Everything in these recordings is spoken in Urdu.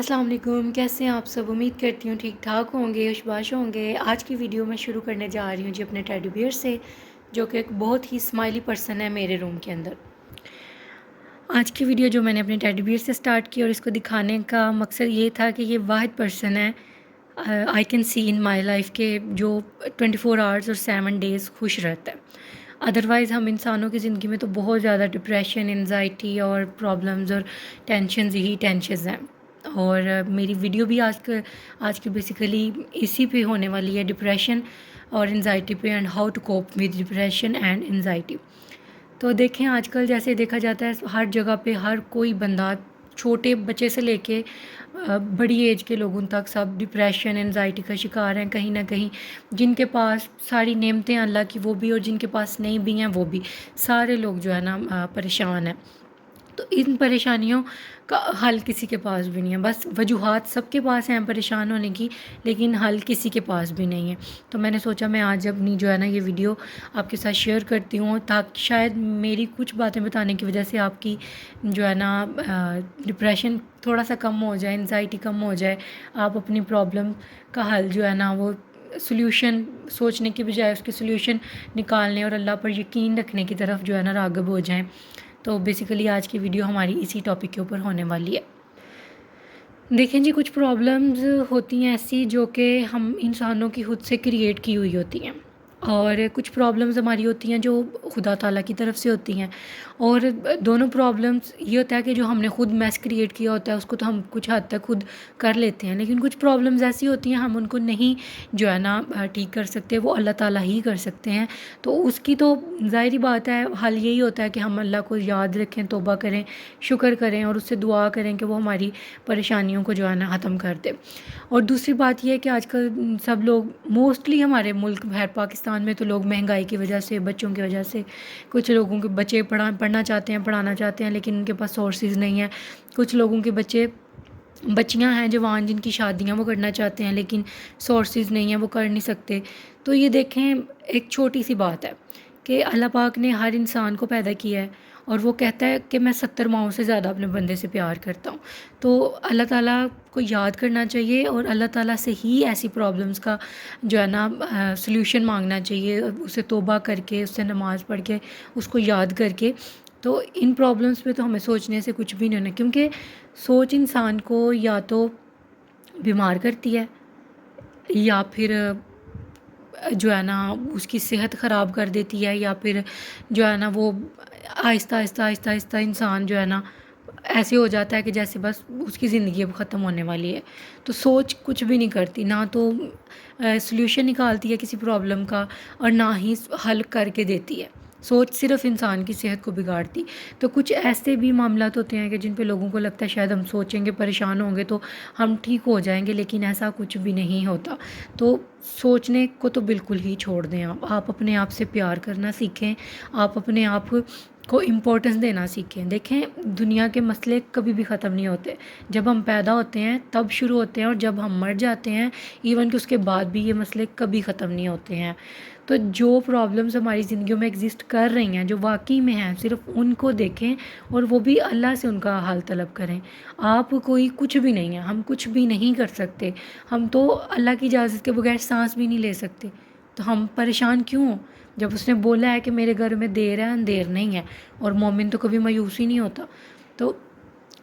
السلام علیکم، کیسے ہیں آپ سب؟ امید کرتی ہوں ٹھیک ٹھاک ہوں گے، خوشباش ہوں گے۔ آج کی ویڈیو میں شروع کرنے جا رہی ہوں اپنے ٹیڈی بیئر سے، جو کہ ایک بہت ہی اسمائلی پرسن ہے میرے روم کے اندر۔ آج کی ویڈیو جو میں نے اپنے ٹیڈی بیئر سے سٹارٹ کی اور اس کو دکھانے کا مقصد یہ تھا کہ یہ واحد پرسن ہے I can see in my life کے جو 24 آورس اور 7 ڈیز خوش رہتا ہے۔ ادروائز ہم انسانوں کی زندگی میں تو بہت زیادہ ڈپریشن، انزائٹی اور پرابلمز اور ٹینشنز ہی ٹینشنز ہیں، اور میری ویڈیو بھی آج کی بیسیکلی اسی پہ ہونے والی ہے، ڈپریشن اور انزائٹی پہ، and how to cope with depression and anxiety. تو دیکھیں آج کل جیسے دیکھا جاتا ہے ہر جگہ پہ ہر کوئی بندہ، چھوٹے بچے سے لے کے بڑی ایج کے لوگوں تک سب ڈپریشن انزائٹی کا شکار ہیں کہیں نہ کہیں۔ جن کے پاس ساری نعمتیں اللہ کی وہ بھی، اور جن کے پاس نہیں بھی ہیں وہ بھی، سارے لوگ جو ہے نا پریشان ہیں۔ تو ان پریشانیوں کا حل کسی کے پاس بھی نہیں ہے، بس وجوہات سب کے پاس ہیں پریشان ہونے کی، لیکن حل کسی کے پاس بھی نہیں ہے۔ تو میں نے سوچا میں آج اپنی جو ہے نا یہ ویڈیو آپ کے ساتھ شیئر کرتی ہوں، تاکہ شاید میری کچھ باتیں بتانے کی وجہ سے آپ کی جو ہے نا ڈپریشن تھوڑا سا کم ہو جائے، انزائٹی کم ہو جائے، آپ اپنی پرابلم کا حل جو ہے نا وہ سلیوشن سوچنے کی بجائے اس کے سلیوشن نکالنے اور اللہ پر یقین رکھنے کی طرف جو ہے نا راغب ہو جائیں۔ تو بیسیکلی آج کی ویڈیو ہماری اسی ٹاپک کے اوپر ہونے والی ہے۔ دیکھیں جی، کچھ پرابلمز ہوتی ہیں ایسی جو کہ ہم انسانوں کی خود سے کریٹ کی ہوئی ہوتی ہیں، اور کچھ پرابلمز ہماری ہوتی ہیں جو خدا تعالیٰ کی طرف سے ہوتی ہیں، اور دونوں پرابلمز یہ ہوتا ہے کہ جو ہم نے خود میس کریٹ کیا ہوتا ہے اس کو تو ہم کچھ حد تک خود کر لیتے ہیں، لیکن کچھ پرابلمز ایسی ہوتی ہیں ہم ان کو نہیں جو ہے نا ٹھیک کر سکتے، وہ اللہ تعالیٰ ہی کر سکتے ہیں۔ تو اس کی تو ظاہری بات ہے حل یہی ہوتا ہے کہ ہم اللہ کو یاد رکھیں، توبہ کریں، شکر کریں اور اس سے دعا کریں کہ وہ ہماری پریشانیوں کو جو ہے نا ختم کر دے۔ اور دوسری بات یہ ہے کہ آج کل سب لوگ موسٹلی ہمارے ملک خیر پاکستان میں تو لوگ مہنگائی کی وجہ سے، بچوں کی وجہ سے، کچھ لوگوں کے بچے پڑھنا چاہتے ہیں، پڑھانا چاہتے ہیں، لیکن ان کے پاس سورسز نہیں ہیں۔ کچھ لوگوں کے بچیاں ہیں جوان جن کی شادیاں وہ کرنا چاہتے ہیں لیکن سورسز نہیں ہیں، وہ کر نہیں سکتے۔ تو یہ دیکھیں ایک چھوٹی سی بات ہے کہ اللہ پاک نے ہر انسان کو پیدا کیا ہے، اور وہ کہتا ہے کہ میں 70 ماؤں سے زیادہ اپنے بندے سے پیار کرتا ہوں۔ تو اللہ تعالیٰ کو یاد کرنا چاہیے، اور اللہ تعالیٰ سے ہی ایسی پرابلمس کا جو ہے نا سلیوشن مانگنا چاہیے، اسے توبہ کر کے، اس سے نماز پڑھ کے، اس کو یاد کر کے۔ تو ان پرابلمس پہ تو ہمیں سوچنے سے کچھ بھی نہیں ہونا، کیونکہ سوچ انسان کو یا تو بیمار کرتی ہے، یا پھر جو ہے نا اس کی صحت خراب کر دیتی ہے، یا پھر جو ہے نا وہ آہستہ آہستہ آہستہ آہستہ انسان جو ہے نا ایسے ہو جاتا ہے کہ جیسے بس اس کی زندگی اب ختم ہونے والی ہے۔ تو سوچ کچھ بھی نہیں کرتی، نہ تو سلیوشن نکالتی ہے کسی پرابلم کا، اور نہ ہی حل کر کے دیتی ہے۔ سوچ صرف انسان کی صحت کو بگاڑتی۔ تو کچھ ایسے بھی معاملات ہوتے ہیں کہ جن پہ لوگوں کو لگتا ہے شاید ہم سوچیں گے، پریشان ہوں گے تو ہم ٹھیک ہو جائیں گے، لیکن ایسا کچھ بھی نہیں ہوتا۔ تو سوچنے کو تو بالکل ہی چھوڑ دیں، آپ اپنے آپ سے پیار کرنا سیکھیں، آپ اپنے آپ کو امپورٹنس دینا سیکھیں۔ دیکھیں دنیا کے مسئلے کبھی بھی ختم نہیں ہوتے، جب ہم پیدا ہوتے ہیں تب شروع ہوتے ہیں، اور جب ہم مر جاتے ہیں ایون کہ اس کے بعد بھی یہ مسئلے کبھی ختم نہیں ہوتے ہیں۔ تو جو پرابلمز ہماری زندگیوں میں ایگزسٹ کر رہی ہیں، جو واقعی میں ہیں، صرف ان کو دیکھیں اور وہ بھی اللہ سے ان کا حل طلب کریں۔ آپ کوئی کچھ بھی نہیں ہے، ہم کچھ بھی نہیں کر سکتے، ہم تو اللہ کی اجازت کے بغیر سانس بھی نہیں لے سکتے، تو ہم پریشان کیوں ہوں جب اس نے بولا ہے کہ میرے گھر میں دیر ہے اندھیر نہیں ہے، اور مومن تو کبھی مایوس ہی نہیں ہوتا۔ تو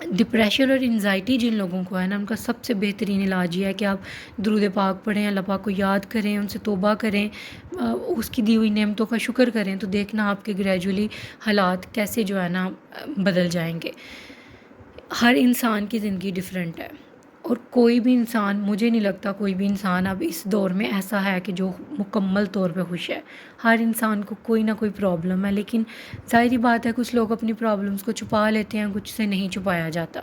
ڈپریشن اور انزائٹی جن لوگوں کو ہے نا، ان کا سب سے بہترین علاج یہ ہے کہ آپ درود پاک پڑھیں، اللہ پاک کو یاد کریں، ان سے توبہ کریں، اس کی دی ہوئی نعمتوں کا شکر کریں، تو دیکھنا آپ کے گریجولی حالات کیسے جو ہے نا بدل جائیں گے۔ ہر انسان کی زندگی ڈیفرنٹ ہے، اور کوئی بھی انسان، مجھے نہیں لگتا کوئی بھی انسان اب اس دور میں ایسا ہے کہ جو مکمل طور پہ خوش ہے۔ ہر انسان کو کوئی نہ کوئی پرابلم ہے، لیکن ظاہری بات ہے کچھ لوگ اپنی پرابلمس کو چھپا لیتے ہیں، کچھ سے نہیں چھپایا جاتا۔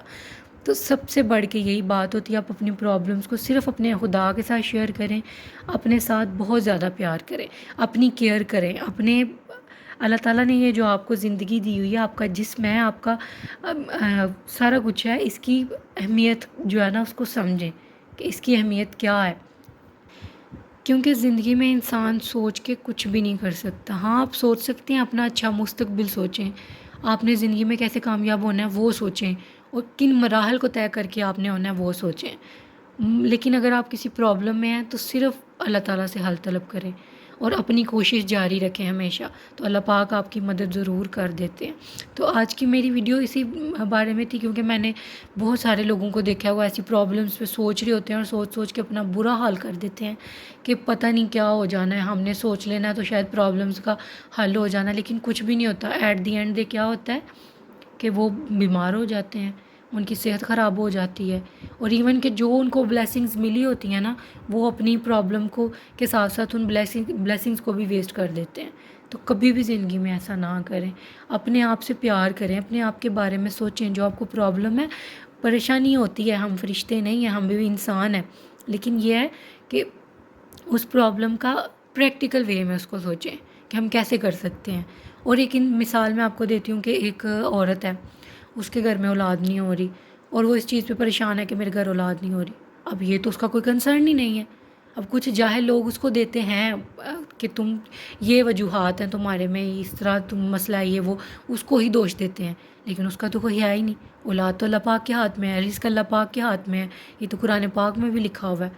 تو سب سے بڑھ کے یہی بات ہوتی ہے، آپ اپنی پرابلمس کو صرف اپنے خدا کے ساتھ شیئر کریں، اپنے ساتھ بہت زیادہ پیار کریں، اپنی کیئر کریں، اپنے اللہ تعالیٰ نے یہ جو آپ کو زندگی دی ہوئی ہے، آپ کا جسم ہے، آپ کا سارا کچھ ہے، اس کی اہمیت جو ہے نا اس کو سمجھیں کہ اس کی اہمیت کیا ہے۔ کیونکہ زندگی میں انسان سوچ کے کچھ بھی نہیں کر سکتا۔ ہاں آپ سوچ سکتے ہیں، اپنا اچھا مستقبل سوچیں، آپ نے زندگی میں کیسے کامیاب ہونا ہے وہ سوچیں، اور کن مراحل کو طے کر کے آپ نے ہونا ہے وہ سوچیں. لیکن اگر آپ کسی پرابلم میں ہیں تو صرف اللہ تعالیٰ سے حل طلب کریں اور اپنی کوشش جاری رکھیں ہمیشہ، تو اللہ پاک آپ کی مدد ضرور کر دیتے ہیں. تو آج کی میری ویڈیو اسی بارے میں تھی، کیونکہ میں نے بہت سارے لوگوں کو دیکھا ہے وہ ایسی پرابلمس پہ سوچ رہے ہوتے ہیں اور سوچ سوچ کے اپنا برا حال کر دیتے ہیں کہ پتہ نہیں کیا ہو جانا ہے، ہم نے سوچ لینا ہے تو شاید پرابلمس کا حل ہو جانا ہے، لیکن کچھ بھی نہیں ہوتا. ایٹ دی اینڈ کیا ہوتا ہے کہ وہ بیمار ہو جاتے ہیں، ان کی صحت خراب ہو جاتی ہے، اور ایون کہ جو ان کو بلیسنگز ملی ہوتی ہیں نا، وہ اپنی پرابلم کو کے ساتھ ساتھ ان بلیسنگز کو بھی ویسٹ کر دیتے ہیں. تو کبھی بھی زندگی میں ایسا نہ کریں. اپنے آپ سے پیار کریں، اپنے آپ کے بارے میں سوچیں. جو آپ کو پرابلم ہے، پریشانی ہوتی ہے، ہم فرشتے نہیں ہیں، ہم بھی انسان ہیں، لیکن یہ ہے کہ اس پرابلم کا پریکٹیکل وے میں اس کو سوچیں کہ ہم کیسے کر سکتے ہیں. اور ایک مثال میں آپ کو دیتی ہوں کہ ایک عورت ہے، اس کے گھر میں اولاد نہیں ہو رہی، اور وہ اس چیز پہ پریشان ہے کہ میرے گھر اولاد نہیں ہو رہی. اب یہ تو اس کا کوئی کنسرن ہی نہیں ہے. اب کچھ جاہل لوگ اس کو دیتے ہیں کہ تم یہ وجوہات ہیں تمہارے میں، اس طرح تم مسئلہ ہے یہ وہ، اس کو ہی دوش دیتے ہیں. لیکن اس کا تو کوئی ہے ہی نہیں. اولاد تو اللہ پاک کے ہاتھ میں ہے، رزق اللہ پاک کے ہاتھ میں ہے، یہ تو قرآن پاک میں بھی لکھا ہوا ہے.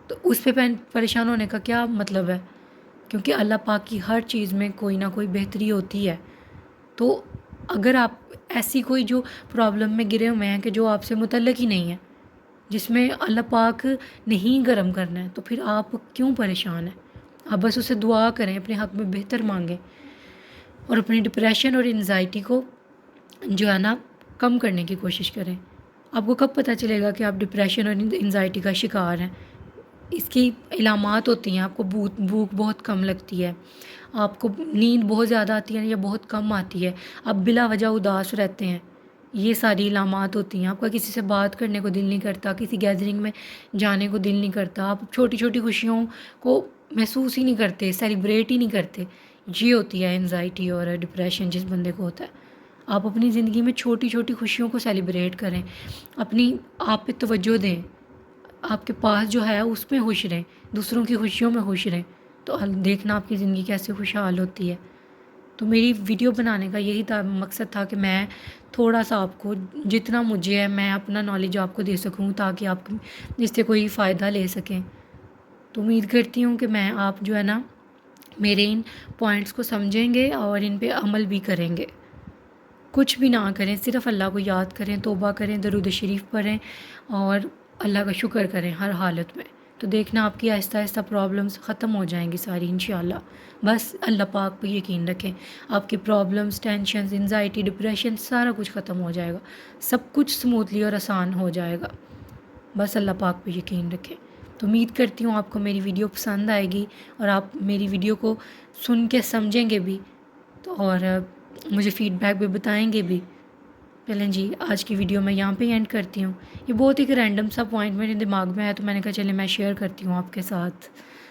تو اس پہ پریشان ہونے کا کیا مطلب ہے؟ کیونکہ اللہ پاک کی ہر چیز میں کوئی نہ کوئی بہتری ہوتی ہے. تو اگر آپ ایسی کوئی جو پرابلم میں گرے ہوئے ہیں کہ جو آپ سے متعلق ہی نہیں ہے، جس میں اللہ پاک نہیں گرم کرنا ہے، تو پھر آپ کیوں پریشان ہیں؟ آپ بس اسے دعا کریں، اپنے حق میں بہتر مانگیں، اور اپنی ڈپریشن اور انزائٹی کو جو ہے نا کم کرنے کی کوشش کریں. آپ کو کب پتہ چلے گا کہ آپ ڈپریشن اور انزائٹی کا شکار ہیں؟ اس کی علامات ہوتی ہیں. آپ کو بھوک بہت کم لگتی ہے، آپ کو نیند بہت زیادہ آتی ہے یا بہت کم آتی ہے، آپ بلا وجہ اداس رہتے ہیں. یہ ساری علامات ہوتی ہیں. آپ کا کسی سے بات کرنے کو دل نہیں کرتا، کسی گیدرنگ میں جانے کو دل نہیں کرتا، آپ چھوٹی چھوٹی خوشیوں کو محسوس ہی نہیں کرتے، سیلیبریٹ ہی نہیں کرتے. یہ ہوتی ہے انزائٹی اور ڈپریشن جس بندے کو ہوتا ہے. آپ اپنی زندگی میں چھوٹی چھوٹی خوشیوں کو سیلیبریٹ کریں، اپنی آپ پہ توجہ دیں، آپ کے پاس جو ہے اس میں خوش رہیں، دوسروں کی خوشیوں میں خوش رہیں، تو دیکھنا آپ کی زندگی کیسے خوشحال ہوتی ہے. تو میری ویڈیو بنانے کا یہی مقصد تھا کہ میں تھوڑا سا آپ کو جتنا مجھے ہے میں اپنا نالج آپ کو دے سکوں، تاکہ آپ اس سے کوئی فائدہ لے سکیں. تو امید کرتی ہوں کہ آپ جو ہے نا میرے ان پوائنٹس کو سمجھیں گے اور ان پہ عمل بھی کریں گے. کچھ بھی نہ کریں، صرف اللہ کو یاد کریں، توبہ کریں، درود شریف پڑھیں اور اللہ کا شکر کریں ہر حالت میں. تو دیکھنا آپ کی آہستہ آہستہ پرابلمس ختم ہو جائیں گی ساری انشاءاللہ. بس اللہ پاک پہ یقین رکھیں، آپ کی پرابلمس، ٹینشنز، انزائٹی، ڈپریشن سارا کچھ ختم ہو جائے گا، سب کچھ سموتھلی اور آسان ہو جائے گا. بس اللہ پاک پہ یقین رکھیں. تو امید کرتی ہوں آپ کو میری ویڈیو پسند آئے گی اور آپ میری ویڈیو کو سن کے سمجھیں گے بھی، اور مجھے فیڈ بیک بھی بتائیں گے بھی. چلیں جی، آج کی ویڈیو میں یہاں پہ اینڈ کرتی ہوں. یہ بہت ایک رینڈم سا پوائنٹ میرے دماغ میں ہے، تو میں نے کہا چلیں میں شیئر کرتی ہوں آپ کے ساتھ.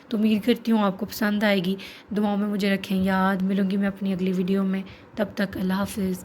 تو امید کرتی ہوں آپ کو پسند آئے گی. دعاؤں میں مجھے رکھیں یاد. ملوں گی میں اپنی اگلی ویڈیو میں. تب تک اللہ حافظ.